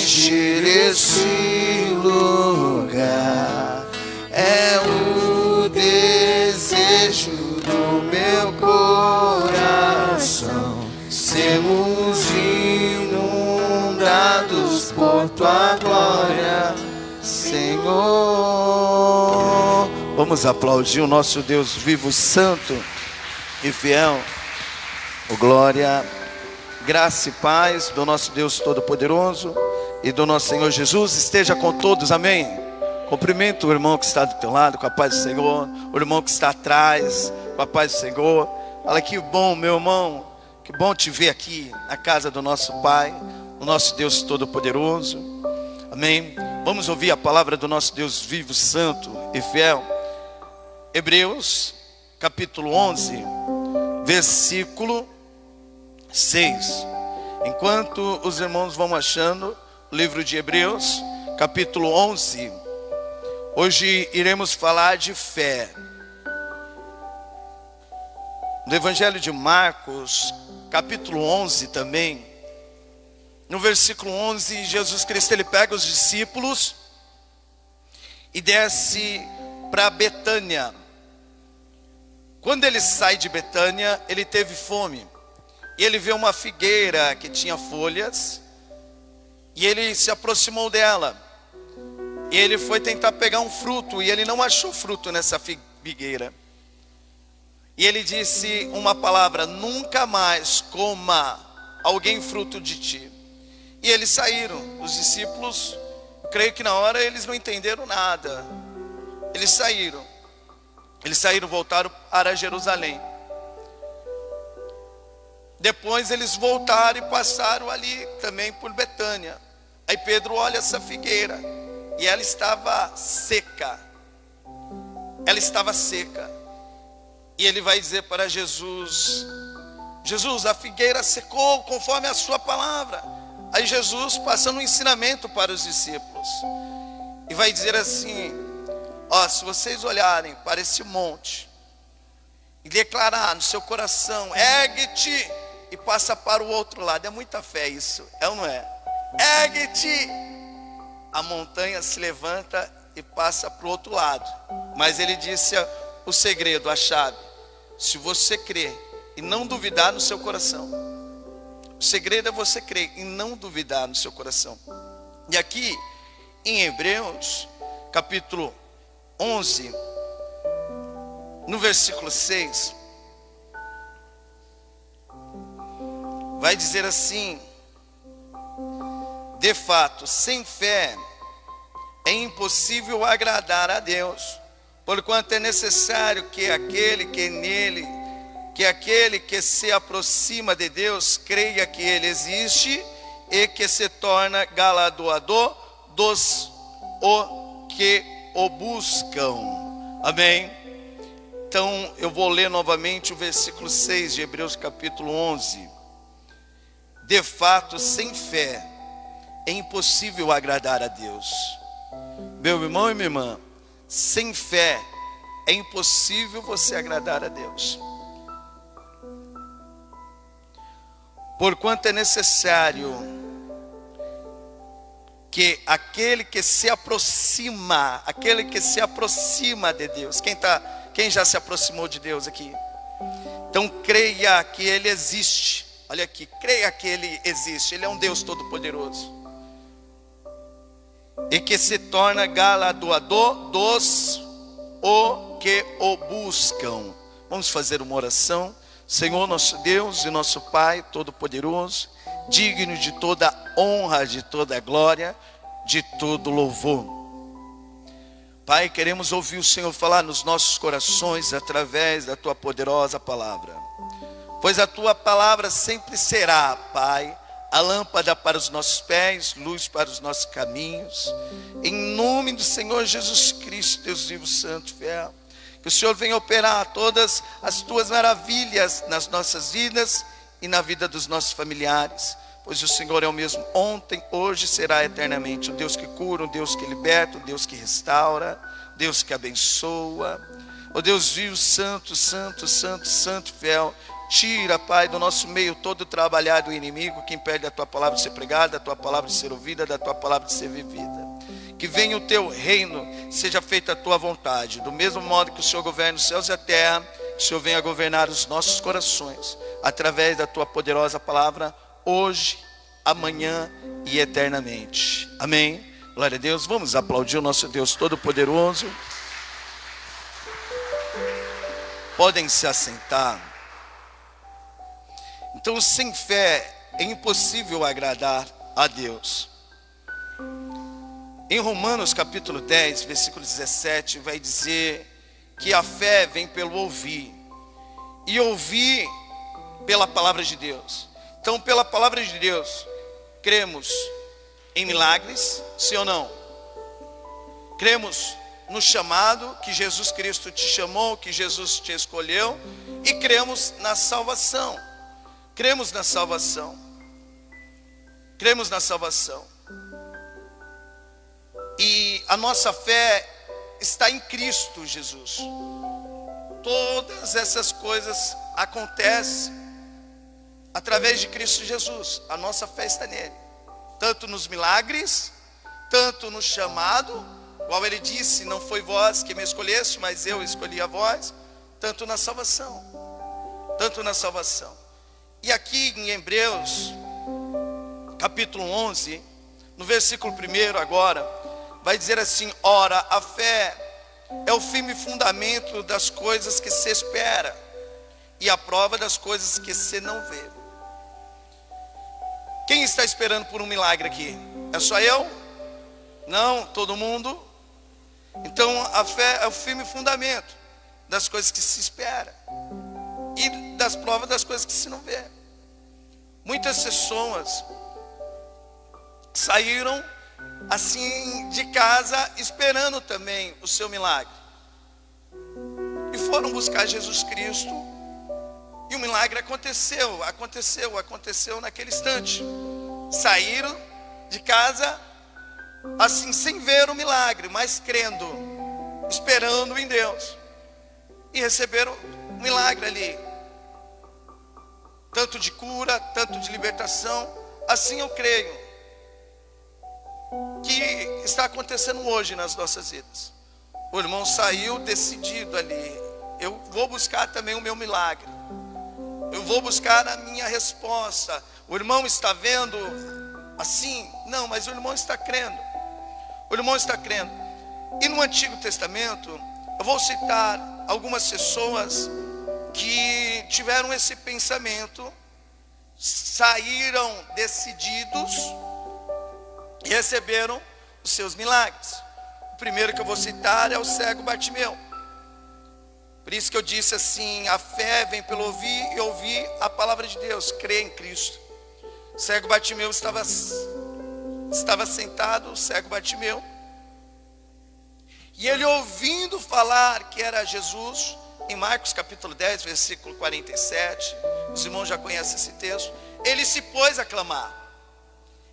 encher esse lugar. É o desejo do meu coração, sermos inundados por tua glória, Senhor. Vamos aplaudir o nosso Deus vivo, santo e fiel. Oh, glória, graça e paz do nosso Deus Todo-Poderoso e do nosso Senhor Jesus esteja com todos, amém. Cumprimento o irmão que está do teu lado com a paz do Senhor, o irmão que está atrás com a paz do Senhor. Olha que bom, meu irmão, que bom te ver aqui na casa do nosso Pai, o nosso Deus Todo-Poderoso, amém. Vamos ouvir a palavra do nosso Deus vivo, santo e fiel. Hebreus capítulo 11, versículo 6. Enquanto os irmãos vão achando o livro de Hebreus, capítulo 11, hoje iremos falar de fé. No Evangelho de Marcos, capítulo 11 também, no versículo 11, Jesus Cristo, ele pega os discípulos e desce para Betânia. Quando ele sai de Betânia, ele teve fome. E ele vê uma figueira que tinha folhas. E ele se aproximou dela. E ele foi tentar pegar um fruto. E ele não achou fruto nessa figueira. E ele disse uma palavra: nunca mais coma alguém fruto de ti. E eles saíram. Os discípulos, creio que na hora eles não entenderam nada. Eles saíram, voltaram para Jerusalém. Depois eles voltaram e passaram ali também por Betânia. Aí Pedro olha essa figueira e ela estava seca. Ela estava seca. E ele vai dizer para Jesus: Jesus, a figueira secou conforme a sua palavra. Aí Jesus passa um ensinamento para os discípulos e vai dizer assim: ó, se vocês olharem para esse monte e declarar no seu coração: ergue-te e passa para o outro lado. É muita fé isso, é ou não é? Ergue-te. A montanha se levanta e passa para o outro lado. Mas ele disse o segredo, a chave: se você crer e não duvidar no seu coração. O segredo é você crer e não duvidar no seu coração. E aqui em Hebreus capítulo 11, no versículo 6, vai dizer assim: de fato, sem fé é impossível agradar a Deus, porquanto é necessário que aquele que se aproxima de Deus creia que Ele existe e que se torna galardoador dos que o buscam. Amém? Então eu vou ler novamente o versículo 6 de Hebreus capítulo 11. De fato, sem fé é impossível agradar a Deus. Meu irmão e minha irmã, sem fé é impossível você agradar a Deus. Porquanto é necessário que aquele que se aproxima de Deus, quem já se aproximou de Deus aqui? Então creia que Ele existe. Olha aqui, creia que Ele existe. Ele é um Deus todo-poderoso. E que se torna galardoador dos que o buscam. Vamos fazer uma oração. Senhor nosso Deus e nosso Pai todo-poderoso, digno de toda honra, de toda glória, de todo louvor. Pai, queremos ouvir o Senhor falar nos nossos corações através da Tua poderosa palavra. Pois a Tua palavra sempre será, Pai, a lâmpada para os nossos pés, luz para os nossos caminhos. Em nome do Senhor Jesus Cristo, Deus vivo, santo, fiel. Que o Senhor venha operar todas as Tuas maravilhas nas nossas vidas e na vida dos nossos familiares. Pois o Senhor é o mesmo ontem, hoje, será eternamente. O Deus que cura, o Deus que liberta, o Deus que restaura, o Deus que abençoa. O Deus vivo, santo, santo, santo, santo, fiel. Tira, Pai, do nosso meio todo o trabalhar do inimigo que impede a tua palavra de ser pregada, a tua palavra de ser ouvida, da tua palavra de ser vivida. Que venha o teu reino, seja feita a tua vontade. Do mesmo modo que o Senhor governa os céus e a terra, que o Senhor venha governar os nossos corações, através da tua poderosa palavra, hoje, amanhã e eternamente. Amém. Glória a Deus. Vamos aplaudir o nosso Deus Todo-Poderoso. Podem se assentar. Então, sem fé é impossível agradar a Deus. Em Romanos capítulo 10, versículo 17, vai dizer que a fé vem pelo ouvir, e ouvir pela palavra de Deus. Então, pela palavra de Deus, cremos em milagres, sim ou não? Cremos no chamado que Jesus Cristo te chamou, que Jesus te escolheu, e cremos na salvação. Cremos na salvação. Cremos na salvação. E a nossa fé está em Cristo Jesus. Todas essas coisas acontecem através de Cristo Jesus. A nossa fé está nele. Tanto nos milagres, tanto no chamado, qual ele disse, não foi vós que me escolheste, mas eu escolhi a vós, tanto na salvação. Tanto na salvação. E aqui em Hebreus, capítulo 11, no versículo 1 agora, vai dizer assim: ora, a fé é o firme fundamento das coisas que se espera, e a prova das coisas que se não vê. Quem está esperando por um milagre aqui? É só eu? Não, todo mundo? Então a fé é o firme fundamento das coisas que se espera e das provas das coisas que se não vê. Muitas pessoas saíram assim de casa esperando também o seu milagre, e foram buscar Jesus Cristo, e o milagre aconteceu naquele instante. Saíram de casa assim sem ver o milagre, mas crendo, esperando em Deus, e receberam o milagre ali, tanto de cura, tanto de libertação. Assim eu creio que está acontecendo hoje nas nossas vidas. O irmão saiu decidido ali: eu vou buscar também o meu milagre, eu vou buscar a minha resposta. O irmão está vendo assim? Não, mas o irmão está crendo. O irmão está crendo. E no Antigo Testamento, eu vou citar algumas pessoas que tiveram esse pensamento, saíram decididos e receberam os seus milagres. O primeiro que eu vou citar é o cego Bartimeu. Por isso que eu disse assim: a fé vem pelo ouvir, e ouvir a palavra de Deus, crer em Cristo. O cego Bartimeu estava sentado, o cego Bartimeu, e ele, ouvindo falar que era Jesus, em Marcos capítulo 10, versículo 47, os irmãos já conhecem esse texto, ele se pôs a clamar.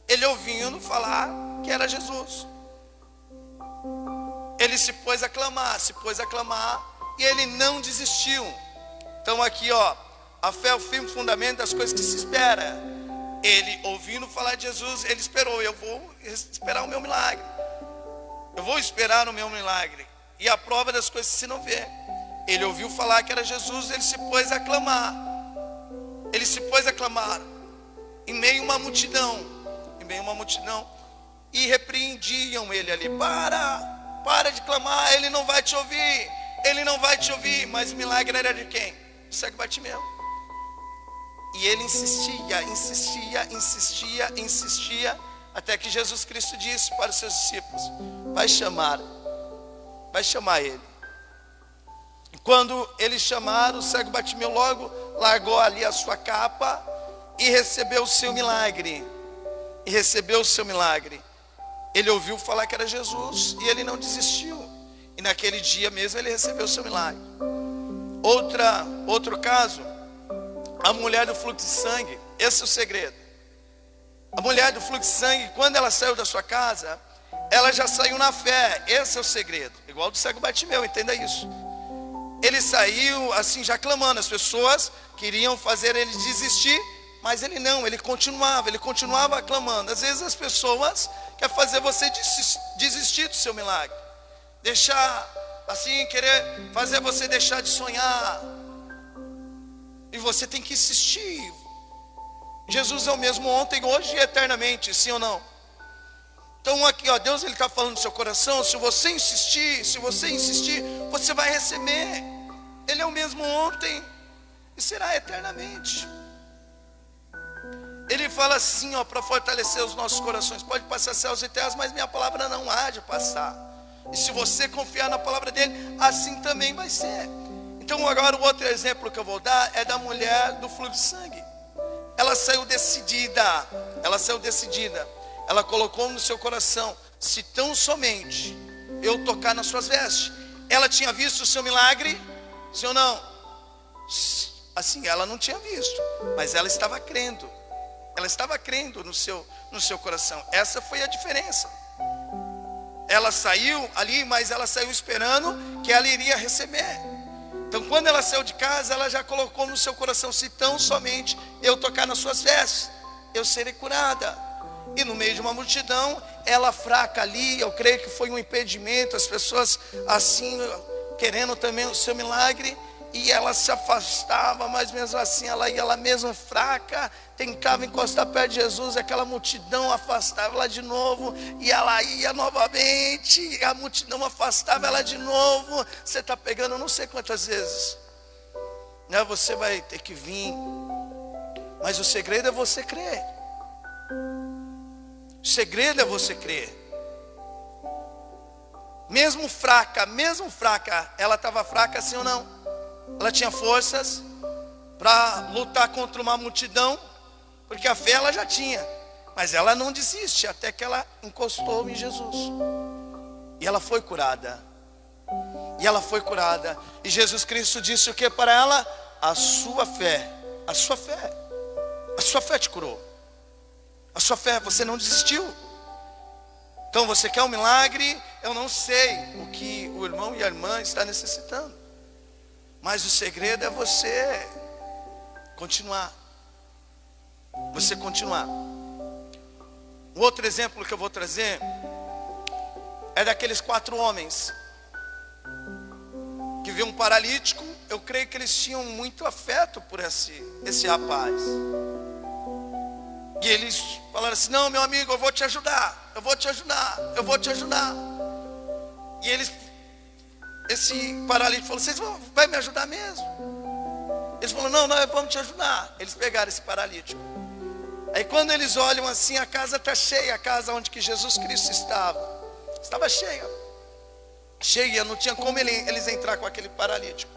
Ele, ouvindo falar que era Jesus, ele se pôs a clamar, e ele não desistiu. Então aqui, ó, a fé é o firme fundamento das coisas que se espera. Ele, ouvindo falar de Jesus, ele esperou: eu vou esperar o meu milagre, eu vou esperar o meu milagre, e a prova das coisas que se não vê. Ele ouviu falar que era Jesus, ele se pôs a clamar. Ele se pôs a clamar em meio a uma multidão, e repreendiam ele ali: para de clamar, ele não vai te ouvir, Mas o milagre era de quem? Do cego Bartimeu. E ele insistia, até que Jesus Cristo disse para os seus discípulos: vai chamar ele. E quando eles chamaram, o cego Bartimeu logo largou ali a sua capa e recebeu o seu milagre. Ele ouviu falar que era Jesus e ele não desistiu. E naquele dia mesmo ele recebeu o seu milagre. Outro caso, a mulher do fluxo de sangue. Esse é o segredo. A mulher do fluxo de sangue, quando ela saiu da sua casa, ela já saiu na fé. Esse é o segredo. Igual do cego Bartimeu, entenda isso. Ele saiu assim já clamando. As pessoas queriam fazer ele desistir, mas ele não, ele continuava clamando. Às vezes as pessoas querem fazer você desistir do seu milagre, deixar assim, querer fazer você deixar de sonhar, e você tem que insistir. Jesus é o mesmo ontem, hoje e eternamente, sim ou não? Então aqui, ó, Deus, ele está falando no seu coração. Se você insistir, você vai receber. Ele é o mesmo ontem e será eternamente. Ele fala assim, ó, para fortalecer os nossos corações: pode passar céus e terras, mas minha palavra não há de passar. E se você confiar na palavra dele, assim também vai ser. Então agora o outro exemplo que eu vou dar é da mulher do fluxo de sangue. Ela saiu decidida. Ela colocou no seu coração: se tão somente eu tocar nas suas vestes. Ela tinha visto o seu milagre, sim ou não? Assim, ela não tinha visto, mas ela estava crendo. Ela estava crendo no seu coração. Essa foi a diferença. Ela saiu ali, mas ela saiu esperando que ela iria receber. Então quando ela saiu de casa, ela já colocou no seu coração: se tão somente eu tocar nas suas vestes, eu serei curada. E no meio de uma multidão, ela fraca ali, eu creio que foi um impedimento, as pessoas assim, querendo também o seu milagre, e ela se afastava, mas mesmo assim, ela mesmo fraca, tentava encostar perto de Jesus, aquela multidão afastava ela de novo, e ela ia novamente, e a multidão afastava ela de novo. Você está pegando não sei quantas vezes, né? Você vai ter que vir, mas o segredo é você crer. O segredo é você crer. Mesmo fraca, ela estava fraca, sim ou não? Ela tinha forças para lutar contra uma multidão, porque a fé ela já tinha, mas ela não desiste até que ela encostou em Jesus. E ela foi curada. E Jesus Cristo disse o que para ela? A sua fé te curou. A sua fé, você não desistiu. Então você quer um milagre? Eu não sei o que o irmão e a irmã está necessitando, mas o segredo é você continuar. Um outro exemplo que eu vou trazer é daqueles 4 homens que viam um paralítico. Eu creio que eles tinham muito afeto por esse rapaz. E eles falaram assim: não, meu amigo, eu vou te ajudar. E esse paralítico falou: vocês vão me ajudar mesmo? Eles falaram: não, vamos te ajudar. Eles pegaram esse paralítico. Aí quando eles olham assim, a casa está cheia. A casa onde que Jesus Cristo estava cheia, não tinha como eles entrar com aquele paralítico.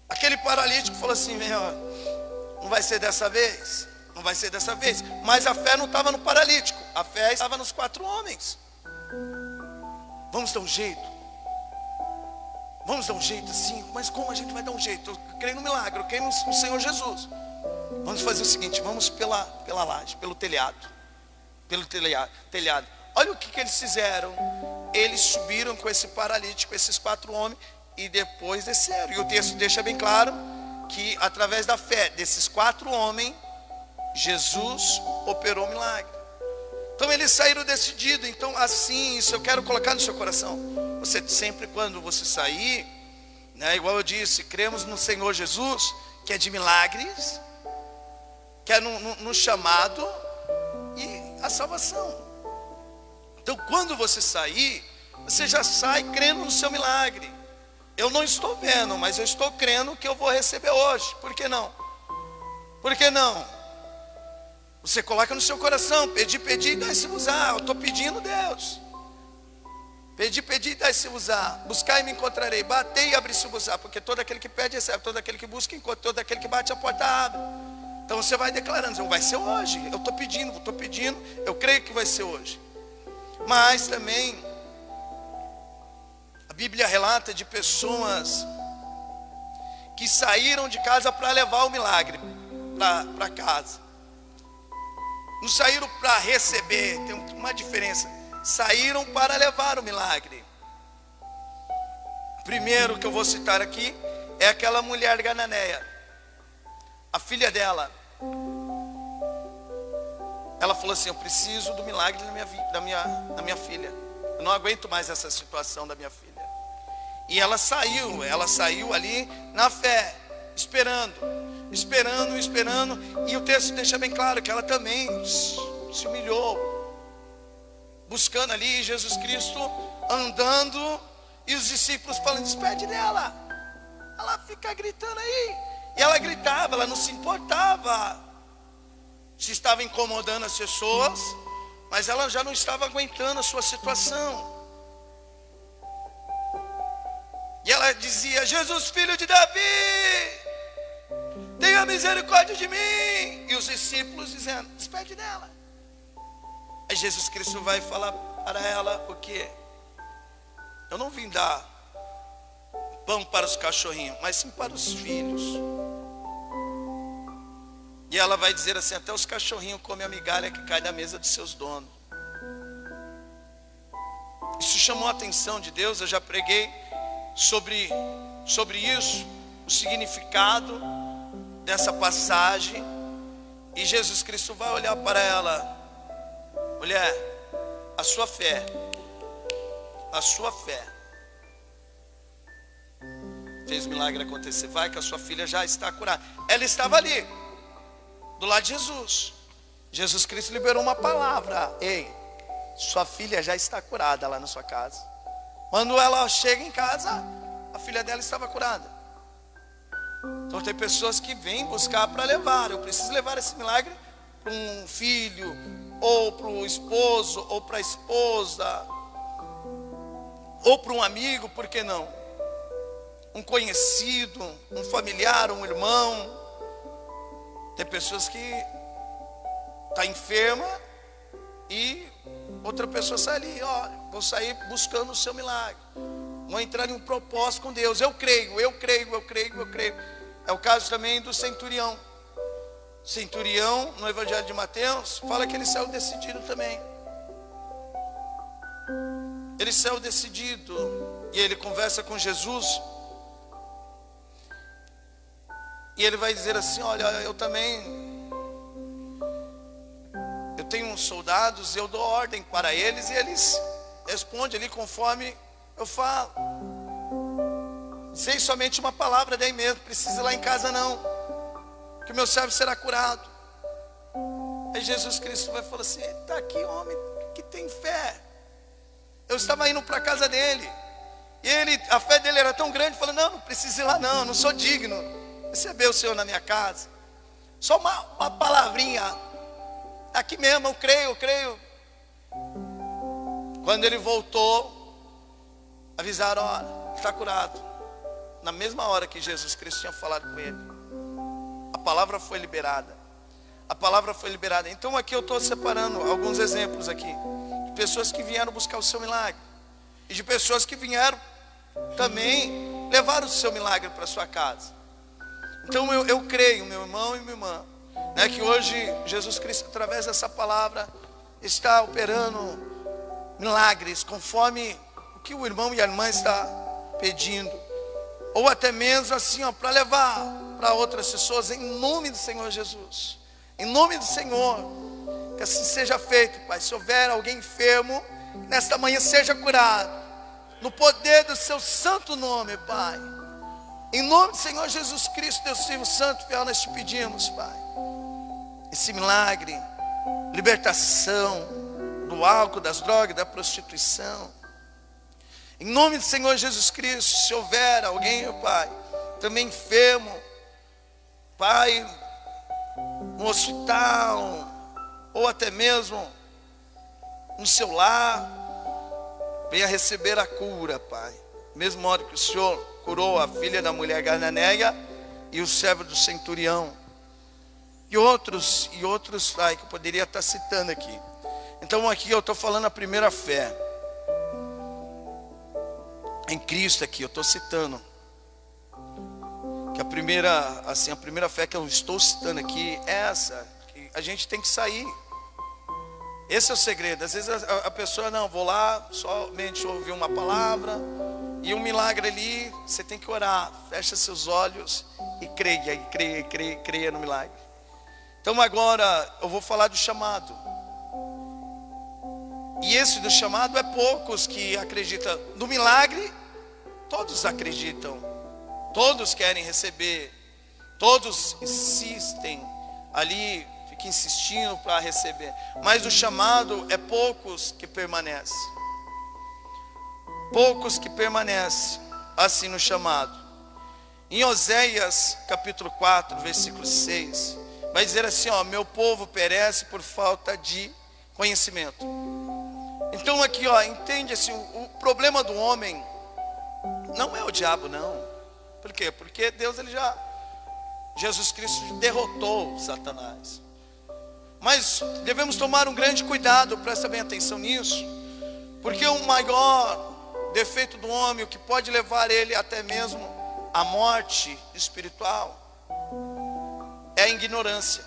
Aquele paralítico falou assim: não vai ser dessa vez. Mas a fé não estava no paralítico, a fé estava nos 4 homens. Vamos dar um jeito assim. Mas como a gente vai dar um jeito? Eu creio no milagre, eu creio no Senhor Jesus. Vamos fazer o seguinte: vamos pela laje, pelo telhado. Olha o que eles fizeram. Eles subiram com esse paralítico, esses 4 homens, e depois desceram. E o texto deixa bem claro que através da fé desses 4 homens, Jesus operou o milagre. Então eles saíram decididos. Então assim, isso eu quero colocar no seu coração. Você sempre, quando você sair, né, igual eu disse, cremos no Senhor Jesus, que é de milagres, que é no chamado e a salvação. Então quando você sair, você já sai crendo no seu milagre. Eu não estou vendo, mas eu estou crendo que eu vou receber hoje. Por que não? Você coloca no seu coração: pedir e dai-se-vos-á. Eu estou pedindo, Deus. Pedir e dai-se-vos-á. Buscar e me encontrarei. Bater e abrir-se-vos-á. Porque todo aquele que pede recebe, todo aquele que busca encontra, todo aquele que bate a porta abre. Então você vai declarando: vai ser hoje. Eu estou pedindo, eu creio que vai ser hoje. Mas também a Bíblia relata de pessoas que saíram de casa para levar o milagre para casa. Não saíram para receber, tem uma diferença. Saíram para levar o milagre. primeiro que eu vou citar aqui é aquela mulher cananeia. A filha dela, ela falou assim: eu preciso do milagre da minha filha. Eu não aguento mais essa situação da minha filha. E ela saiu ali na fé, esperando. E o texto deixa bem claro que ela também se humilhou, buscando ali Jesus Cristo andando, e os discípulos falando: despede dela. Ela fica gritando aí. E ela gritava, ela não se importava se estava incomodando as pessoas, mas ela já não estava aguentando a sua situação. E ela dizia: Jesus, filho de Davi, tenha misericórdia de mim. E os discípulos dizendo: despede dela. Aí Jesus Cristo vai falar para ela o quê? Eu não vim dar pão para os cachorrinhos, mas sim para os filhos. E ela vai dizer assim: até os cachorrinhos comem a migalha que cai da mesa dos seus donos. Isso chamou a atenção de Deus. Eu já preguei sobre isso, o significado dessa passagem. E Jesus Cristo vai olhar para ela: mulher, a sua fé fez o milagre acontecer. Vai que a sua filha já está curada. Ela estava ali do lado de Jesus. Jesus Cristo liberou uma palavra: ei, sua filha já está curada lá na sua casa. Quando ela chega em casa, a filha dela estava curada. Então tem pessoas que vêm buscar para levar. Eu preciso levar esse milagre para um filho, ou para o esposo, ou para a esposa, ou para um amigo, por que não? Um conhecido, um familiar, um irmão. Tem pessoas que está enferma e outra pessoa sai ali: ó, vou sair buscando o seu milagre, vou entrar em um propósito com Deus. Eu creio. É o caso também do centurião. Centurião, no Evangelho de Mateus, fala que ele saiu decidido também. Ele saiu decidido, e ele conversa com Jesus. E ele vai dizer assim: olha, eu tenho uns soldados, eu dou ordem para eles, e eles respondem ali conforme eu falo. Sei somente uma palavra daí mesmo, precisa ir lá em casa não, que o meu servo será curado. Aí Jesus Cristo vai falar assim: está aqui homem que tem fé. Eu estava indo para a casa dele, e a fé dele era tão grande, falou: não precisa ir lá não sou digno receber o Senhor na minha casa. Só uma palavrinha, aqui mesmo, eu creio. Quando ele voltou, avisaram: olha, está curado. Na mesma hora que Jesus Cristo tinha falado com ele, a palavra foi liberada. Então aqui eu estou separando alguns exemplos aqui, de pessoas que vieram buscar o seu milagre, e de pessoas que vieram também levar o seu milagre para a sua casa. Então eu creio, meu irmão e minha irmã, né, que hoje Jesus Cristo, através dessa palavra, está operando milagres conforme o que o irmão e a irmã está pedindo, ou até mesmo assim, para levar para outras pessoas, em nome do Senhor Jesus. Em nome do Senhor, que assim seja feito, Pai. Se houver alguém enfermo, nesta manhã seja curado, no poder do seu santo nome, Pai. Em nome do Senhor Jesus Cristo, Deus Filho Santo, fiel, nós te pedimos, Pai, esse milagre, libertação do álcool, das drogas, da prostituição. Em nome do Senhor Jesus Cristo, se houver alguém, Pai, também enfermo, Pai, no hospital, ou até mesmo no seu lar, venha receber a cura, Pai. Mesmo modo que o Senhor curou a filha da mulher cananeia e o servo do centurião. E outros, Pai, que eu poderia estar citando aqui. Então aqui eu estou falando a primeira fé em Cristo. Aqui eu estou citando que a primeira fé que eu estou citando aqui é essa, que a gente tem que sair. Esse é o segredo. Às vezes a pessoa: não, vou lá somente ouvir uma palavra, E um milagre ali, você tem que orar. Fecha seus olhos e creia no milagre. Então agora eu vou falar do chamado. E esse do chamado é poucos que acreditam. No milagre, todos acreditam. Todos querem receber. Todos insistem ali, ficam insistindo para receber. Mas o chamado é poucos que permanecem. Poucos que permanecem assim no chamado. Em Oséias capítulo 4, versículo 6, vai dizer assim, ó: meu povo perece por falta de conhecimento. Então aqui, ó, entende assim, o problema do homem não é o diabo, não. Por quê? Porque Jesus Cristo derrotou Satanás. Mas devemos tomar um grande cuidado, presta bem atenção nisso, porque o maior defeito do homem, o que pode levar ele até mesmo à morte espiritual, é a ignorância.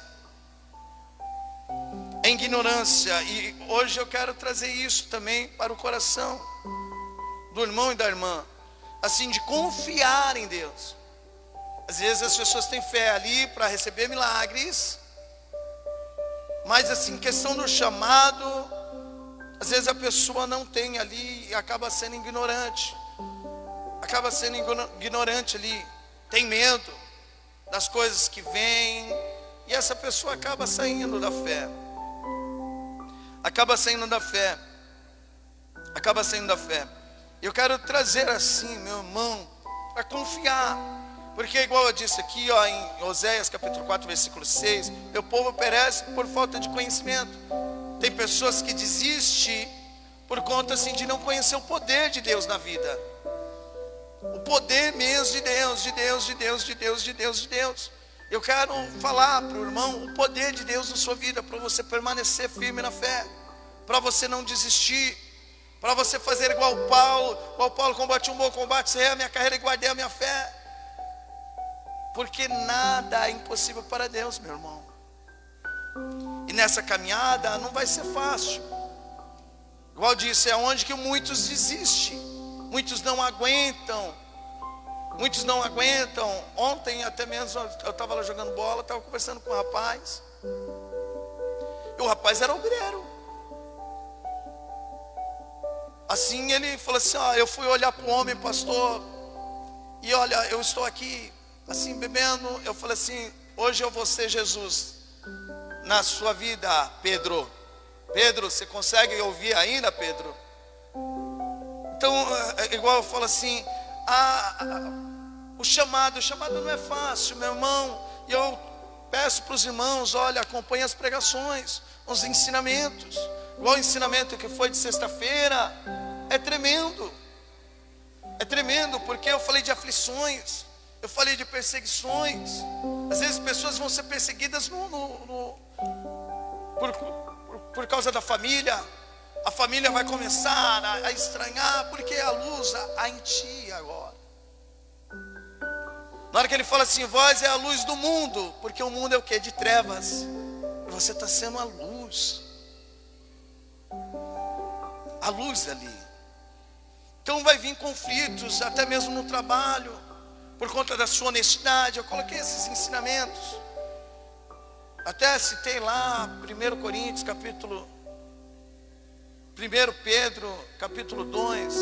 É a ignorância. E hoje eu quero trazer isso também para o coração do irmão e da irmã, assim, de confiar em Deus. Às vezes as pessoas têm fé ali para receber milagres, mas assim, questão do chamado, às vezes a pessoa não tem ali e acaba sendo ignorante. Acaba sendo ignorante ali. Tem medo das coisas que vêm. E essa pessoa acaba saindo da fé. Acaba saindo da fé. Acaba saindo da fé. Eu quero trazer assim, meu irmão, para confiar. Porque igual eu disse aqui, ó, em Oséias capítulo 4, versículo 6, meu povo perece por falta de conhecimento. Tem pessoas que desistem por conta assim de não conhecer o poder de Deus na vida. O poder mesmo de Deus, de Deus, de Deus, de Deus, de Deus, de Deus. Eu quero falar para o irmão o poder de Deus na sua vida, para você permanecer firme na fé, para você não desistir, para você fazer igual Paulo combate um bom combate, cerrei a minha carreira e guardei a minha fé. Porque nada é impossível para Deus, meu irmão. E nessa caminhada não vai ser fácil. Igual disse, é onde que muitos desistem. Muitos não aguentam. Muitos não aguentam. Ontem até mesmo eu estava lá jogando bola, estava conversando com um rapaz. E o rapaz era obreiro. Assim ele falou assim, ó, eu fui olhar para o homem, pastor, e olha, eu estou aqui assim bebendo. Eu falei assim, hoje eu vou ser Jesus na sua vida, Pedro. Pedro, você consegue ouvir ainda, Pedro? Então, igual eu falo assim, o chamado não é fácil, meu irmão. E eu peço para os irmãos, olha, acompanhe as pregações, os ensinamentos. Igual o ensinamento que foi de sexta-feira, é tremendo. É tremendo, porque eu falei de aflições, eu falei de perseguições. Às vezes pessoas vão ser perseguidas por causa da família. A família vai começar a estranhar, porque a luz há em ti agora. Na hora que ele fala assim, vós é a luz do mundo, porque o mundo é o que? De trevas. E você está sendo a luz. A luz ali. Então vai vir conflitos, até mesmo no trabalho, por conta da sua honestidade. Eu coloquei esses ensinamentos. Até citei lá 1 Coríntios capítulo 1 Pedro capítulo 2,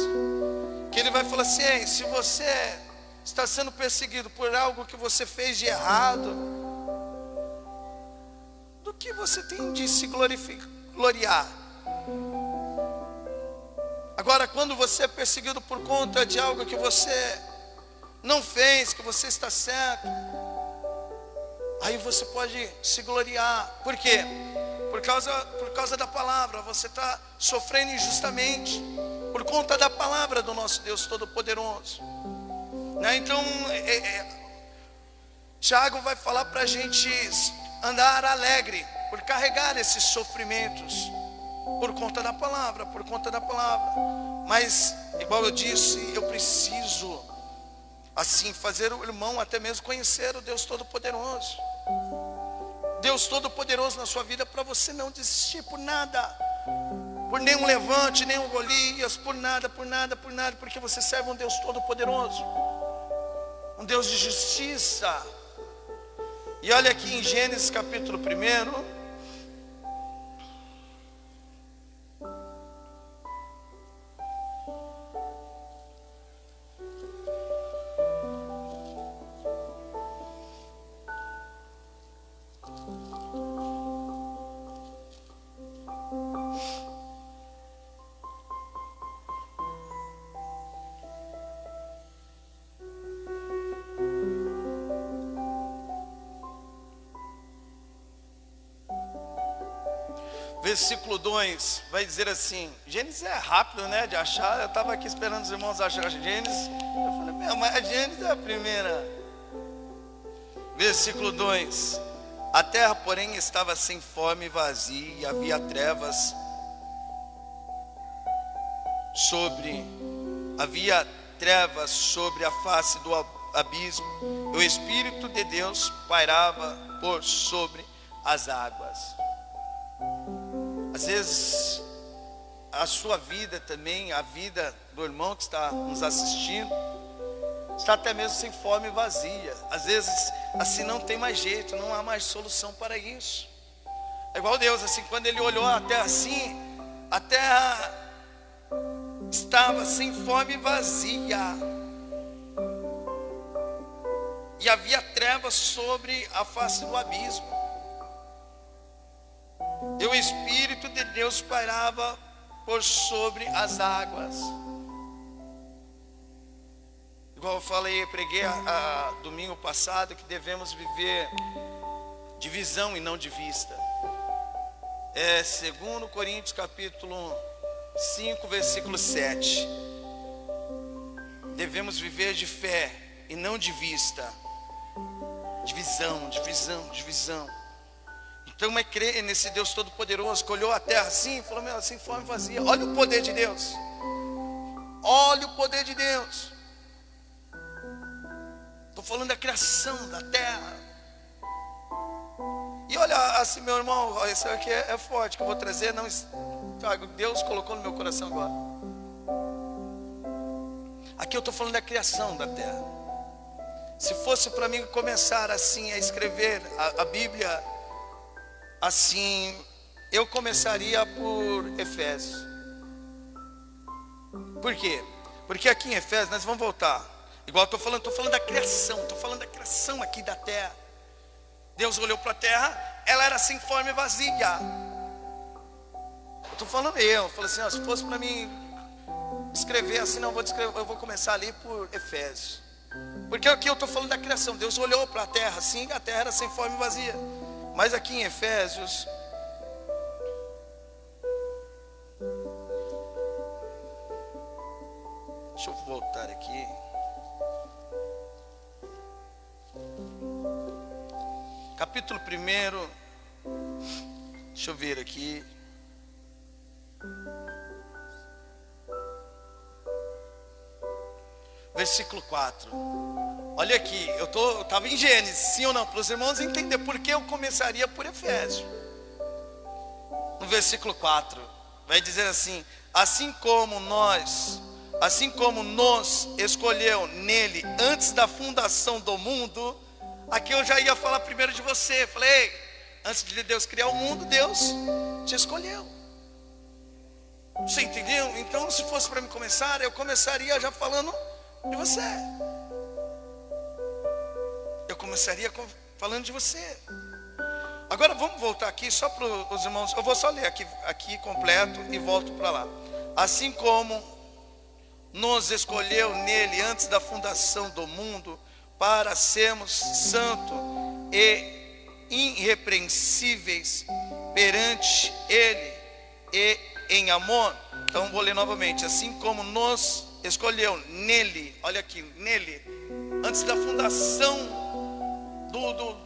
que ele vai falar assim, ei, se você está sendo perseguido por algo que você fez de errado, do que você tem de se gloriar? Agora, quando você é perseguido por conta de algo que você não fez, que você está certo, aí você pode se gloriar. Por quê? Por causa da palavra. Você está sofrendo injustamente por conta da palavra do nosso Deus Todo-Poderoso, né? Então Tiago vai falar para a gente andar alegre, por carregar esses sofrimentos, por conta da palavra, por conta da palavra. Mas, igual eu disse, eu preciso assim fazer o irmão até mesmo conhecer o Deus Todo-Poderoso. Deus Todo-Poderoso na sua vida, para você não desistir por nada. por nenhum levante, nenhum Golias, por nada, porque você serve um Deus todo-poderoso, um Deus de justiça. E olha aqui em Gênesis capítulo 1, versículo 2, vai dizer assim, Gênesis é rápido, né, de achar. Eu estava aqui esperando os irmãos acharem Gênesis. Eu falei, mas a Gênesis é a primeira. Versículo 2, a terra porém estava sem forma e vazia, e havia trevas sobre a face do abismo, e o Espírito de Deus pairava por sobre as águas. Às vezes a sua vida também, a vida do irmão que está nos assistindo, está até mesmo sem forma e vazia. Às vezes assim não tem mais jeito, não há mais solução para isso. É igual Deus, assim, quando Ele olhou a terra assim, a terra estava sem forma e vazia, e havia trevas sobre a face do abismo, e o Espírito de Deus pairava por sobre as águas. Igual eu falei, eu preguei domingo passado, que devemos viver de visão e não de vista. É 2 Coríntios capítulo 5, versículo 7. Devemos viver de fé e não de vista. De visão. Então é crer nesse Deus todo-poderoso, que olhou a terra assim e falou, assim, fome vazia. Olha o poder de Deus. Olha o poder de Deus. Estou falando da criação da terra. E olha assim, meu irmão, isso aqui é forte, que eu vou trazer. Não, Deus colocou no meu coração agora. Aqui eu estou falando da criação da terra. Se fosse para mim começar assim a escrever a Bíblia assim, eu começaria por Efésios. Por quê? Porque aqui em Efésios, nós vamos voltar. Igual estou falando da criação. Estou falando da criação aqui da terra. Deus olhou para a terra, ela era sem forma e vazia. Estou falando eu falei assim, se fosse para mim escrever assim, não, eu vou começar ali por Efésios. Porque aqui eu estou falando da criação. Deus olhou para a terra assim, a terra era sem forma e vazia. Mas aqui em Efésios, deixa eu voltar aqui. Capítulo 1, deixa eu ver aqui. Versículo 4. Olha aqui, eu estava em Gênesis, sim ou não? Para os irmãos entender por que eu começaria por Efésios. No versículo 4, vai dizer assim: assim como nos escolheu nele antes da fundação do mundo. Aqui eu já ia falar primeiro de você. Falei, antes de Deus criar o mundo, Deus te escolheu. Você entendeu? Então, se fosse para mim começar, eu começaria já falando de você. Eu começaria falando de você. Agora vamos voltar aqui só para os irmãos. Eu vou só ler aqui completo e volto para lá. Assim como nos escolheu nele antes da fundação do mundo, para sermos santos e irrepreensíveis perante ele e em amor. Então vou ler novamente. Assim como nos escolheu nele, olha aqui, nele, antes da fundação do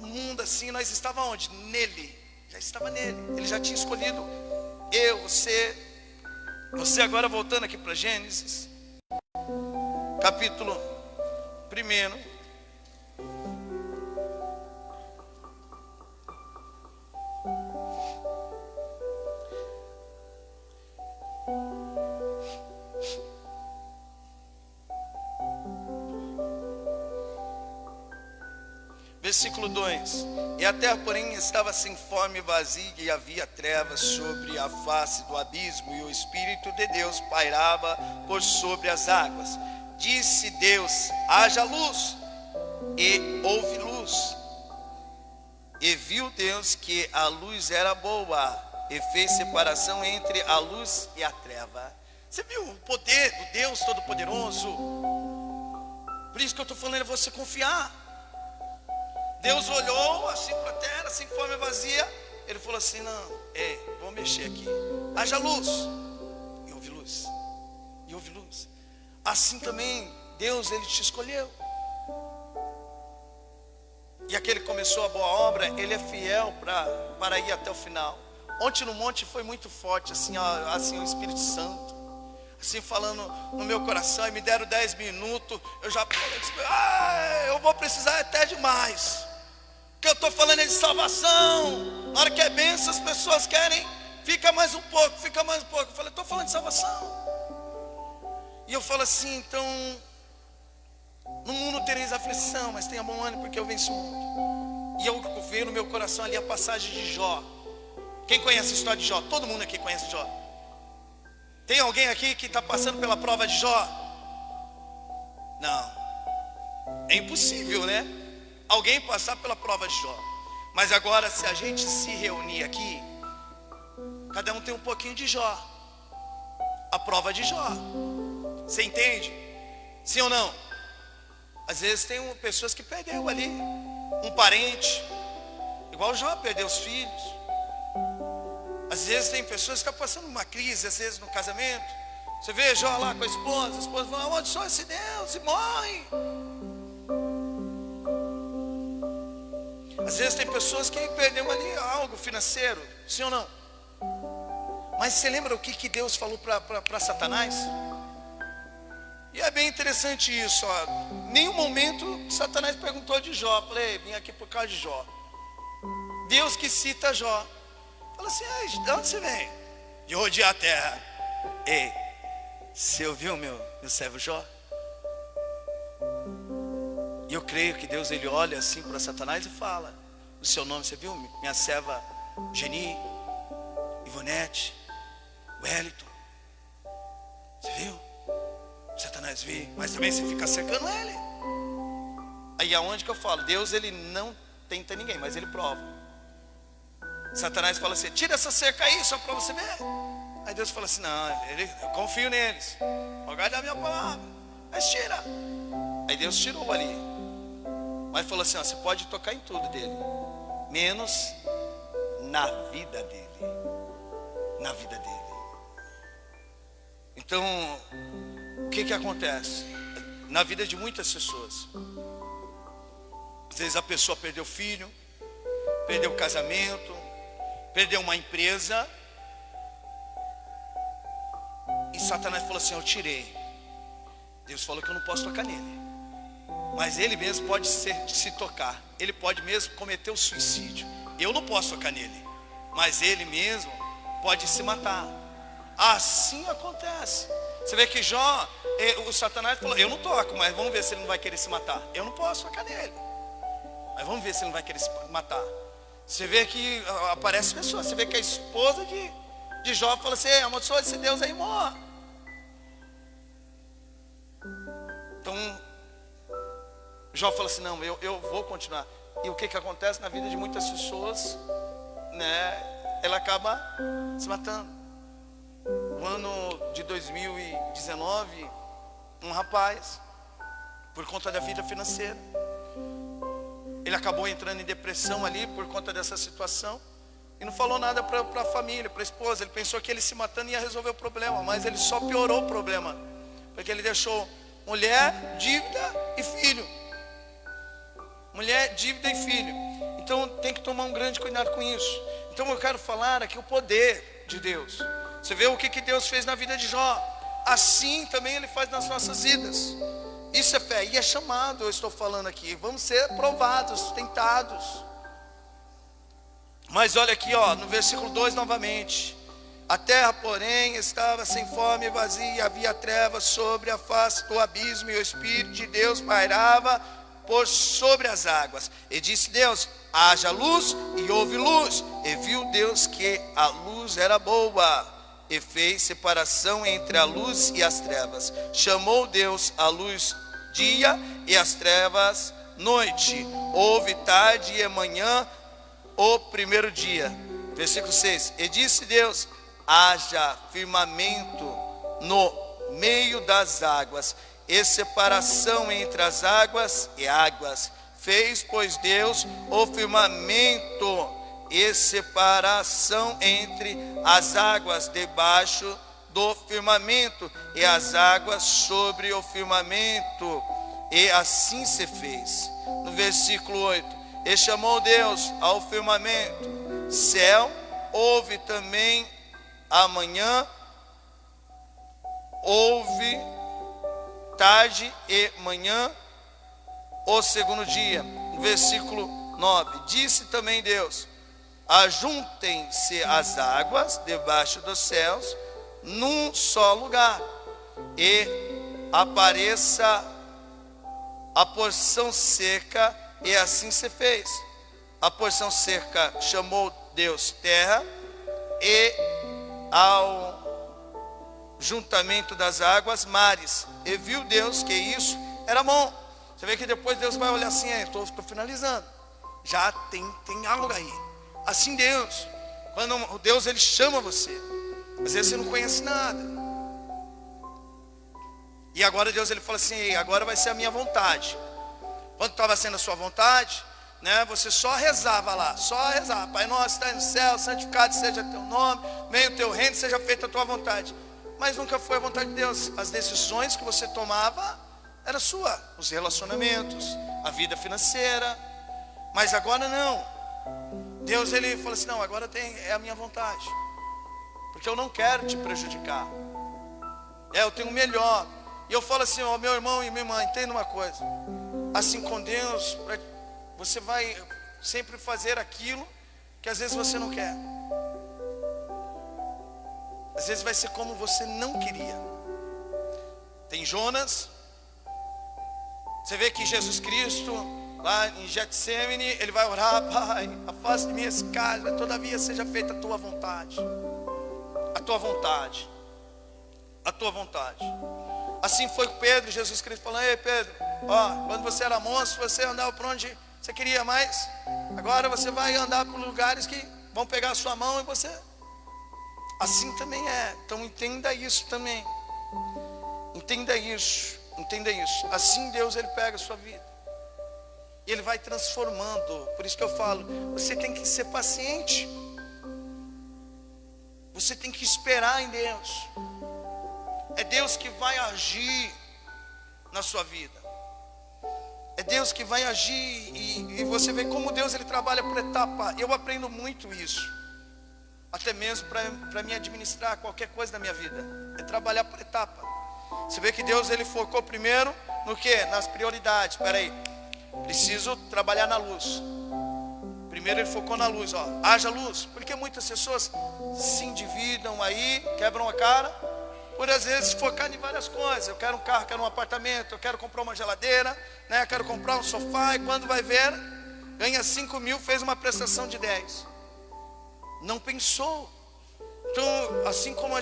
mundo, assim, nós estávamos onde? Nele, já estava nele, ele já tinha escolhido eu, você agora voltando aqui para Gênesis, capítulo 1. Versículo 2: E a terra, porém, estava sem forma e vazia, e havia trevas sobre a face do abismo, e o Espírito de Deus pairava por sobre as águas. Disse Deus: haja luz, e houve luz. E viu Deus que a luz era boa, e fez separação entre a luz e a treva. Você viu o poder do Deus Todo-Poderoso? Por isso que eu estou falando, é você confiar. Deus olhou assim para a terra, sem forma vazia. Ele falou assim: não, vou mexer aqui. Haja luz. E houve luz. E houve luz. Assim também, Deus, Ele te escolheu. E aquele que começou a boa obra, Ele é fiel para ir até o final. Ontem no monte foi muito forte, assim o Espírito Santo, assim falando no meu coração. E me deram 10 minutos. Eu já falei, eu vou precisar até demais. Que eu estou falando é de salvação. Na hora que é bênção, as pessoas querem, fica mais um pouco, fica mais um pouco. Eu falei, estou falando de salvação. E eu falo assim, então, no mundo tereis aflição, mas tenha bom ânimo, porque eu venço o mundo. E eu veio no meu coração ali a passagem de Jó. Quem conhece a história de Jó? Todo mundo aqui conhece Jó. Tem alguém aqui que está passando pela prova de Jó? Não. É impossível, né? Alguém passar pela prova de Jó. Mas agora, se a gente se reunir aqui, cada um tem um pouquinho de Jó. A prova de Jó. Você entende? Sim ou não? Às vezes tem pessoas que perdeu ali um parente, igual Jó perdeu os filhos. Às vezes tem pessoas que estão passando uma crise, às vezes no casamento. Você vê Jó lá com a esposa fala, amaldiçoa esse Deus e morre. Às vezes tem pessoas que perderam ali algo financeiro, sim ou não? Mas você lembra o que Deus falou para Satanás? E é bem interessante isso, ó. Em nenhum momento Satanás perguntou de Jó. Eu falei, vim aqui por causa de Jó. Deus que cita Jó. Fala assim, de onde você vem? De rodear a terra. Ei, você ouviu meu servo Jó? E eu creio que Deus, ele olha assim para Satanás e fala, o seu nome, você viu? Minha serva Geni, Ivonete, Wellington. Você viu? Satanás vê, mas também você fica cercando ele. Aí aonde que eu falo? Deus, ele não tenta ninguém, mas ele prova. Satanás fala assim, tira essa cerca aí, só para você ver. Aí Deus fala assim, não, eu confio neles, vou guardar a minha palavra, mas tira. Aí Deus tirou ali, mas falou assim, você pode tocar em tudo dele, menos na vida dele. Na vida dele. Então, o que acontece? Na vida de muitas pessoas, às vezes a pessoa perdeu filho, perdeu o casamento, perdeu uma empresa, e Satanás falou assim, eu tirei. Deus falou que eu não posso tocar nele, mas ele mesmo pode se tocar. Ele pode mesmo cometer o suicídio. Eu não posso tocar nele, mas ele mesmo pode se matar. Assim acontece. Você vê que Jó, o Satanás falou, eu não toco, mas vamos ver se ele não vai querer se matar. Eu não posso tocar nele, mas vamos ver se ele não vai querer se matar. Você vê que aparece pessoas. Você vê que a esposa de Jó fala assim, amaldiçoa esse Deus aí, morra. Então Jó fala assim, não, eu vou continuar. E o que acontece na vida de muitas pessoas, né? Ela acaba se matando. No ano de 2019, um rapaz, por conta da vida financeira, ele acabou entrando em depressão ali por conta dessa situação. E não falou nada para a família, para a esposa. Ele pensou que ele se matando ia resolver o problema, mas ele só piorou o problema, porque ele deixou mulher, dívida e filho. Mulher, dívida e filho. Então tem que tomar um grande cuidado com isso. Então eu quero falar aqui o poder de Deus. Você vê o que Deus fez na vida de Jó. Assim também Ele faz nas nossas vidas. Isso é fé, e é chamado, eu estou falando aqui. Vamos ser provados, tentados. Mas olha aqui, ó, no versículo 2 novamente. A terra, porém, estava sem forma e vazia, havia trevas sobre a face do abismo, e o Espírito de Deus pairava por sobre as águas. E disse Deus: haja luz, e houve luz. E viu Deus que a luz era boa, e fez separação entre a luz e as trevas. Chamou Deus a luz dia, e as trevas noite. Houve tarde e manhã o primeiro dia. Versículo 6. E disse Deus: haja firmamento no meio das águas, e separação entre as águas e águas. Fez, pois, Deus o firmamento e separação entre as águas debaixo do firmamento, e as águas sobre o firmamento. E assim se fez. No versículo 8: e chamou Deus ao firmamento céu. Houve também amanhã, houve tarde e manhã, o segundo dia. No versículo 9: disse também Deus: ajuntem-se as águas debaixo dos céus num só lugar, e apareça a porção seca. E assim se fez. A porção seca chamou Deus terra, e ao juntamento das águas mares. E viu Deus que isso era bom. Você vê que depois Deus vai olhar assim: estou finalizando, já tem algo aí. Assim Deus, quando Deus ele chama você, às vezes você não conhece nada, e agora Deus ele fala assim: agora vai ser a minha vontade. Quando estava sendo a sua vontade, né, você só rezava lá, só rezava: Pai nosso que está no céu, santificado seja teu nome, venha o teu reino, seja feita a tua vontade. Mas nunca foi a vontade de Deus. As decisões que você tomava era sua, os relacionamentos, a vida financeira. Mas agora não. Deus ele fala assim: não, agora é a minha vontade, porque eu não quero te prejudicar. Eu tenho o melhor. E eu falo assim: ó, meu irmão e minha irmã, entenda uma coisa. Assim com Deus, você vai sempre fazer aquilo que às vezes você não quer. Às vezes vai ser como você não queria. Tem Jonas. Você vê que Jesus Cristo, lá em Getsemane, ele vai orar: Pai, afaste de mim esse cálice, todavia seja feita a tua vontade. A tua vontade. A tua vontade. Assim foi com Pedro. Jesus Cristo falou: ei Pedro, ó, quando você era moço, você andava por onde você queria mais. Agora você vai andar por lugares que vão pegar a sua mão e você... Assim também é. Então entenda isso também. Entenda isso. Entenda isso. Assim Deus ele pega a sua vida e ele vai transformando. Por isso que eu falo, você tem que ser paciente. Você tem que esperar em Deus. É Deus que vai agir na sua vida. É Deus que vai agir, e você vê como Deus ele trabalha por etapa. Eu aprendo muito isso, até mesmo para me administrar qualquer coisa da minha vida. É trabalhar por etapa. Você vê que Deus ele focou primeiro no quê? Nas prioridades. Espera aí, preciso trabalhar na luz. Primeiro ele focou na luz, ó, haja luz. Porque muitas pessoas se endividam aí, quebram a cara por às vezes focar em várias coisas. Eu quero um carro, quero um apartamento, eu quero comprar uma geladeira, né? Eu quero comprar um sofá. E quando vai ver, ganha 5 mil, fez uma prestação de 10. Não pensou. Então, assim como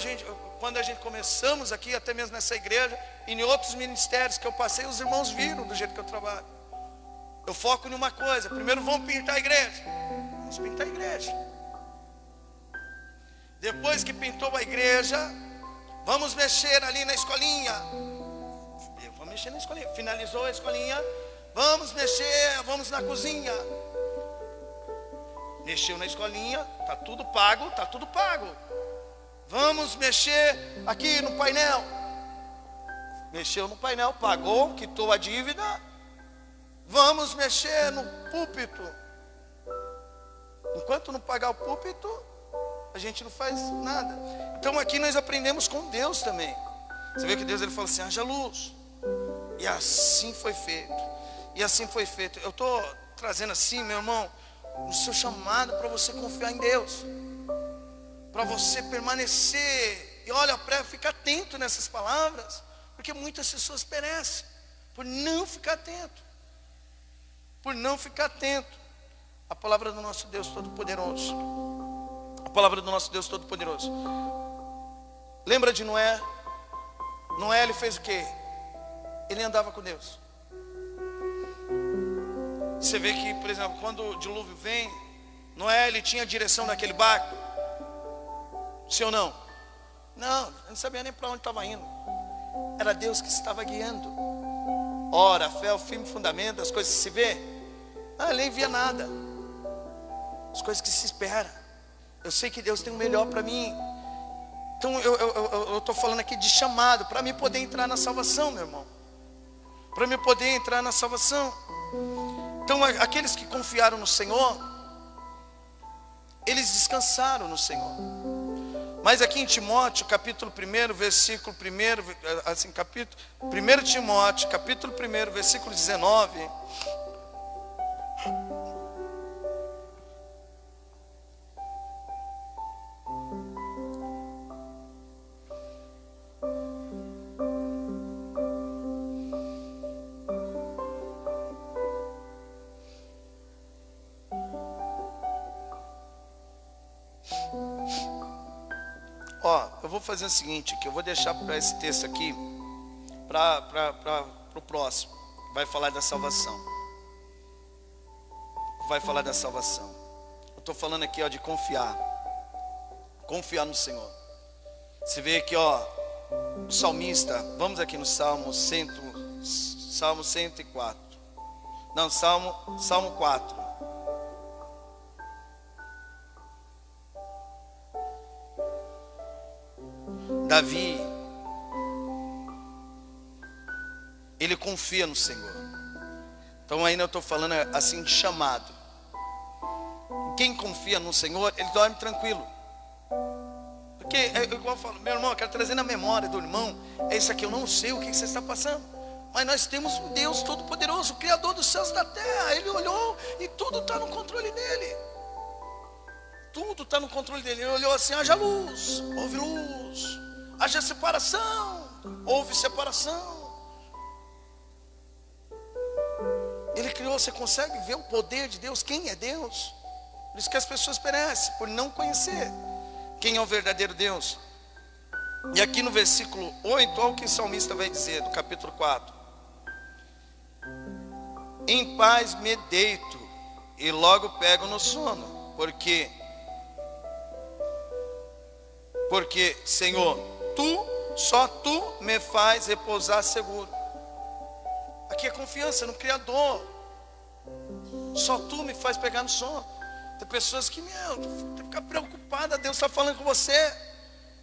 quando a gente começamos aqui, até mesmo nessa igreja, e em outros ministérios que eu passei, os irmãos viram do jeito que eu trabalho. Eu foco em uma coisa: primeiro vamos pintar a igreja. Vamos pintar a igreja. Depois que pintou a igreja, vamos mexer ali na escolinha. Eu vou mexer na escolinha. Finalizou a escolinha, vamos mexer, vamos na cozinha. Mexeu na escolinha, está tudo pago, está tudo pago. Vamos mexer aqui no painel. Mexeu no painel, pagou, quitou a dívida. Vamos mexer no púlpito. Enquanto não pagar o púlpito, a gente não faz nada. Então aqui nós aprendemos com Deus também. Você vê que Deus ele falou assim: haja luz. E assim foi feito. E assim foi feito. Eu estou trazendo assim, meu irmão, o seu chamado para você confiar em Deus, para você permanecer. E olha, fica atento nessas palavras, porque muitas pessoas perecem por não ficar atento. por não ficar atento à palavra do nosso Deus Todo-Poderoso. A palavra do nosso Deus Todo-Poderoso. Lembra de Noé? Noé, ele fez o quê? Ele andava com Deus. Você vê que, por exemplo, quando o dilúvio vem, Noé, ele tinha a direção daquele barco? Sim ou não? Não, ele não sabia nem para onde estava indo. Era Deus que estava guiando. Ora, a fé é o firme fundamento das coisas que se vê. Ele nem via nada. As coisas que se espera. Eu sei que Deus tem o melhor para mim. Então eu estou falando aqui de chamado, para mim poder entrar na salvação, meu irmão. Para mim poder entrar na salvação. Então aqueles que confiaram no Senhor, eles descansaram no Senhor. Mas aqui em Timóteo, capítulo 1, versículo 1, assim, 1 Timóteo, capítulo 1, versículo 19. Eu vou fazer o seguinte, que eu vou deixar para esse texto aqui, para o próximo. Vai falar da salvação. Vai falar da salvação. Eu estou falando aqui, de confiar. Confiar no Senhor. Você vê aqui, o salmista, vamos aqui no Salmo 104. Não, Salmo 4. Davi, ele confia no Senhor. Então ainda eu estou falando assim de chamado. Quem confia no Senhor, ele dorme tranquilo. Porque é igual eu falo, meu irmão, eu quero trazer na memória do irmão, é isso aqui, eu não sei o que você está passando. Mas nós temos um Deus Todo-Poderoso, o Criador dos céus e da terra. Ele olhou e tudo está no controle dele. Tudo está no controle dele. Ele olhou assim, haja luz, houve luz. Haja separação, houve separação. Ele criou, você consegue ver o poder de Deus, quem é Deus? Por isso que as pessoas perecem, por não conhecer quem é o verdadeiro Deus. E aqui no versículo 8, olha o que o salmista vai dizer, do capítulo 4. Em paz me deito e logo pego no sono, porque Senhor, só Tu me faz repousar seguro. Aqui é confiança no Criador. Só Tu me faz pegar no sono. Tem pessoas que, tem que ficar preocupada. Deus está falando com você.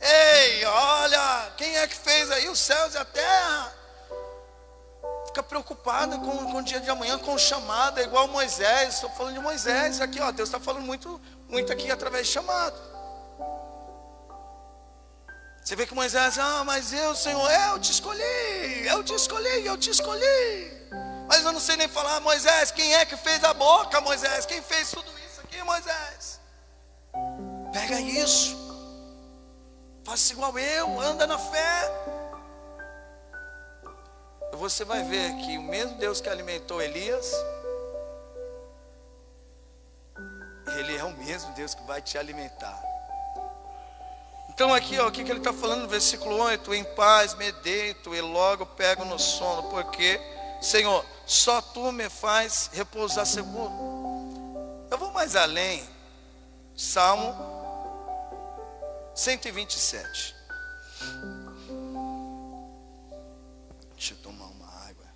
Ei, olha, quem é que fez aí os céus e a terra? Fica preocupada com o dia de amanhã, com chamada, igual Moisés. Estou falando de Moisés aqui, Deus está falando muito aqui através de chamado. Você vê que Moisés, mas eu, Senhor, eu te escolhi. Mas eu não sei nem falar, Moisés, quem é que fez a boca, Moisés? Quem fez tudo isso aqui, Moisés? Pega isso. Faça igual eu, anda na fé. Você vai ver que o mesmo Deus que alimentou Elias, Ele é o mesmo Deus que vai te alimentar. Então aqui, o que ele está falando no versículo 8? Em paz me deito e logo pego no sono, porque, Senhor, só Tu me faz repousar seguro. Eu vou mais além. Salmo 127. Deixa eu tomar uma água.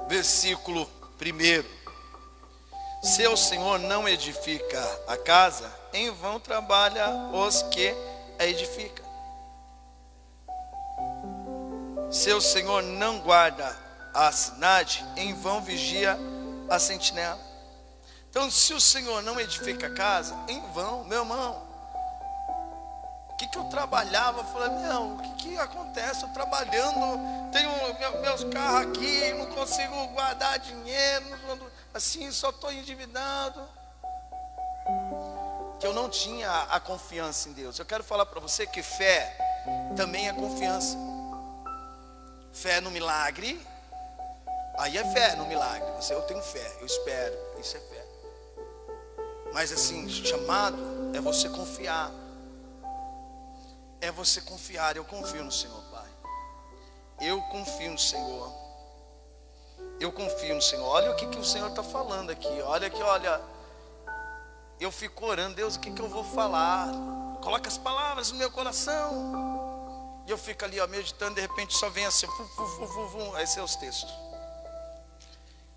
Versículo 1. Se o Senhor não edifica a casa, em vão trabalha os que a edificam. Se o Senhor não guarda a cidade, em vão vigia a sentinela. Então, se o Senhor não edifica a casa, em vão, meu irmão. O que que eu trabalhava, eu falei, meu, o que acontece? Eu trabalhando, tenho meus carros aqui, não consigo guardar dinheiro, assim, só estou endividado. Que eu não tinha a confiança em Deus. Eu quero falar para você que fé também é confiança. Fé no milagre, aí é fé no milagre. Eu tenho fé, eu espero, isso é fé. Mas assim, chamado é você confiar. É você confiar. Eu confio no Senhor, Pai. Eu confio no Senhor. Eu confio no Senhor. Olha o que o Senhor está falando aqui. Olha aqui, olha. Eu fico orando, Deus, o que eu vou falar? Coloca as palavras no meu coração. E eu fico ali, ó, meditando, de repente só vem assim, esses são os textos.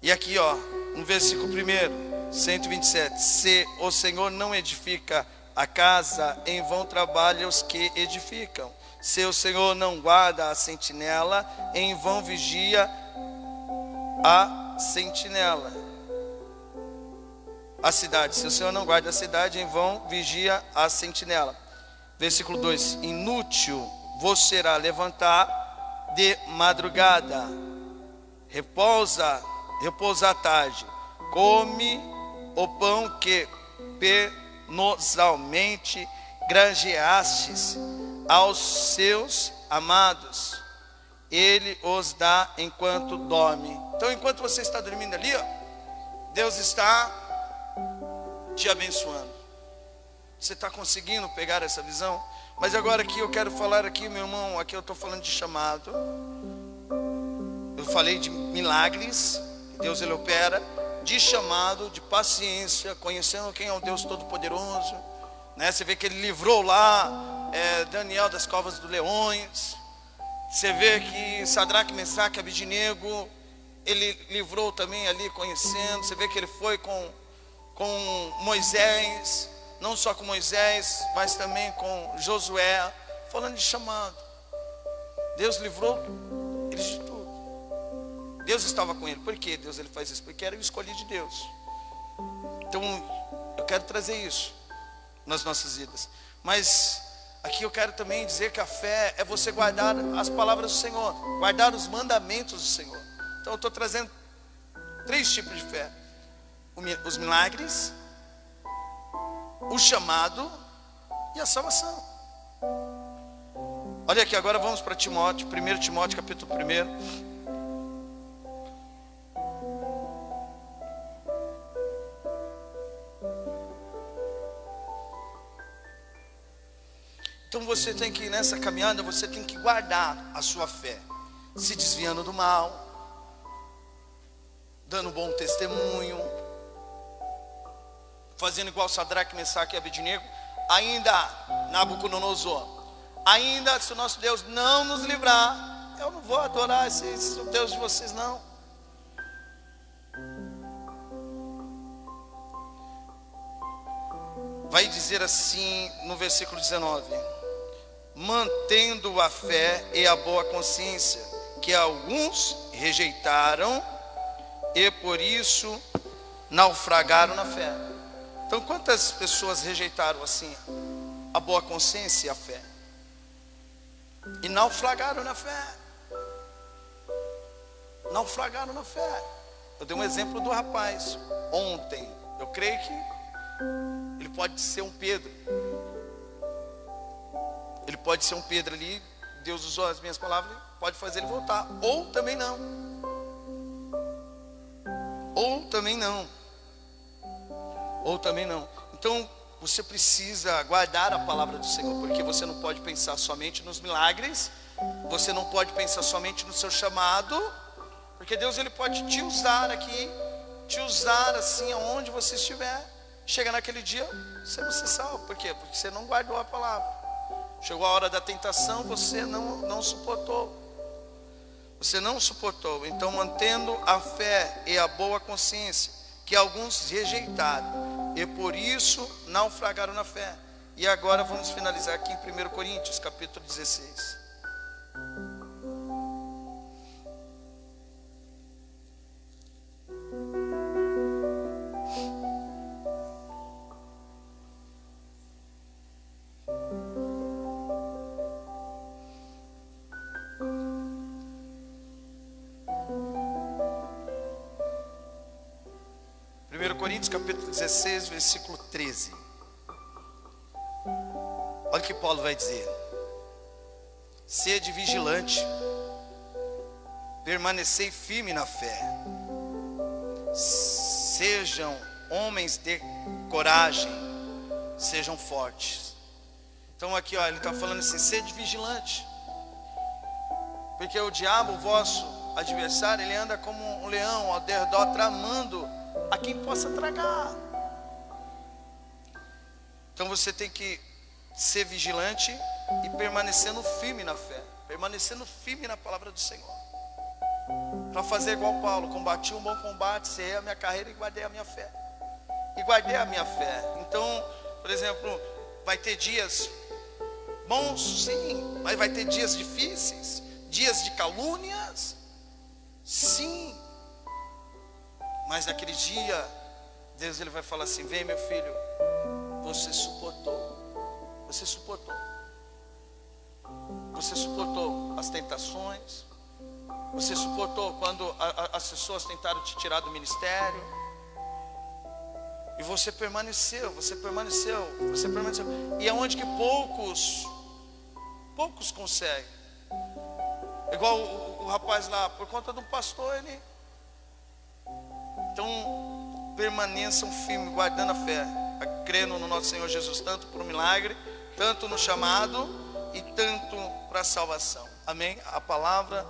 E aqui, ó, no versículo 1, 127. Se o Senhor não edifica a casa, em vão trabalham os que edificam. Se o Senhor não guarda a sentinela, em vão vigia a sentinela. A cidade, se o Senhor não guarda a cidade, em vão vigia a sentinela. Versículo 2: inútil vos será levantar de madrugada, repousa à tarde, come o pão que penosamente granjeastes aos seus amados, ele os dá enquanto dorme. Então, enquanto você está dormindo ali, ó, Deus está te abençoando. Você está conseguindo pegar essa visão? Mas agora aqui eu quero falar aqui, meu irmão, aqui eu estou falando de chamado. Eu falei de milagres, Deus ele opera, de chamado, de paciência, conhecendo quem é o Deus Todo-Poderoso, né? Você vê que ele livrou lá Daniel das covas dos leões. Você vê que Sadraque, Mesaque e Abednego, ele livrou também ali conhecendo. Você vê que ele foi com Moisés, não só com Moisés, mas também com Josué, falando de chamado. Deus livrou eles de tudo. Deus estava com ele. Por que Deus ele faz isso? Porque era o escolhido de Deus. Então eu quero trazer isso nas nossas vidas. Mas aqui eu quero também dizer que a fé é você guardar as palavras do Senhor, guardar os mandamentos do Senhor. Então eu estou trazendo 3 tipos de fé: os milagres, o chamado e a salvação. Olha aqui, agora vamos para Timóteo, 1 Timóteo capítulo 1. Então você tem que, nessa caminhada, você tem que guardar a sua fé, se desviando do mal, dando bom testemunho, fazendo igual Sadraque, Mesaque e Abednego. Ainda Nabucodonosor, ainda se o nosso Deus não nos livrar, eu não vou adorar esse Deus de vocês não. Vai dizer assim no versículo 19: mantendo a fé e a boa consciência, que alguns rejeitaram e por isso naufragaram na fé. Então quantas pessoas rejeitaram assim a boa consciência e a fé e naufragaram na fé? Naufragaram na fé. Eu dei um exemplo do rapaz ontem. Eu creio que ele pode ser um Pedro. Ele pode ser um Pedro ali. Deus usou as minhas palavras, pode fazer ele voltar. Ou também não. Ou também não. Ou também não. Então você precisa guardar a palavra do Senhor, porque você não pode pensar somente nos milagres, você não pode pensar somente no seu chamado, porque Deus ele pode te usar aqui, te usar assim aonde você estiver. Chega naquele dia, você não se salva. Por quê? Porque você não guardou a palavra. Chegou a hora da tentação, você não suportou. Você não suportou. Então, mantendo a fé e a boa consciência, que alguns rejeitaram e por isso naufragaram na fé. E agora vamos finalizar aqui em 1 Coríntios capítulo 16. Coríntios capítulo 16, versículo 13. Olha o que Paulo vai dizer: sede vigilante, permanecei firme na fé, sejam homens de coragem, sejam fortes. Então aqui, ó, ele está falando assim: sede vigilante, porque o diabo, o vosso adversário, ele anda como um leão ao derredor, tramando a quem possa tragar. Então você tem que ser vigilante e permanecendo firme na fé, permanecendo firme na palavra do Senhor, para fazer igual Paulo: combati um bom combate, cerrei a minha carreira e guardei a minha fé. Então, por exemplo, vai ter dias bons, sim, mas vai ter dias difíceis, dias de calúnias, sim. Mas naquele dia, Deus, ele vai falar assim: vem, meu filho, você suportou as tentações, você suportou quando as pessoas tentaram te tirar do ministério, e você permaneceu, e é onde que poucos conseguem. Igual o rapaz lá, por conta do pastor, ele... Então, permaneçam firmes, guardando a fé, crendo no nosso Senhor Jesus, tanto para o milagre, tanto no chamado e tanto para a salvação. Amém? A palavra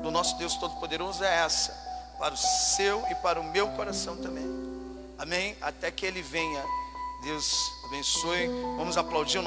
do nosso Deus Todo-Poderoso é essa, para o seu e para o meu coração também. Amém? Até que Ele venha. Deus abençoe. Vamos aplaudir o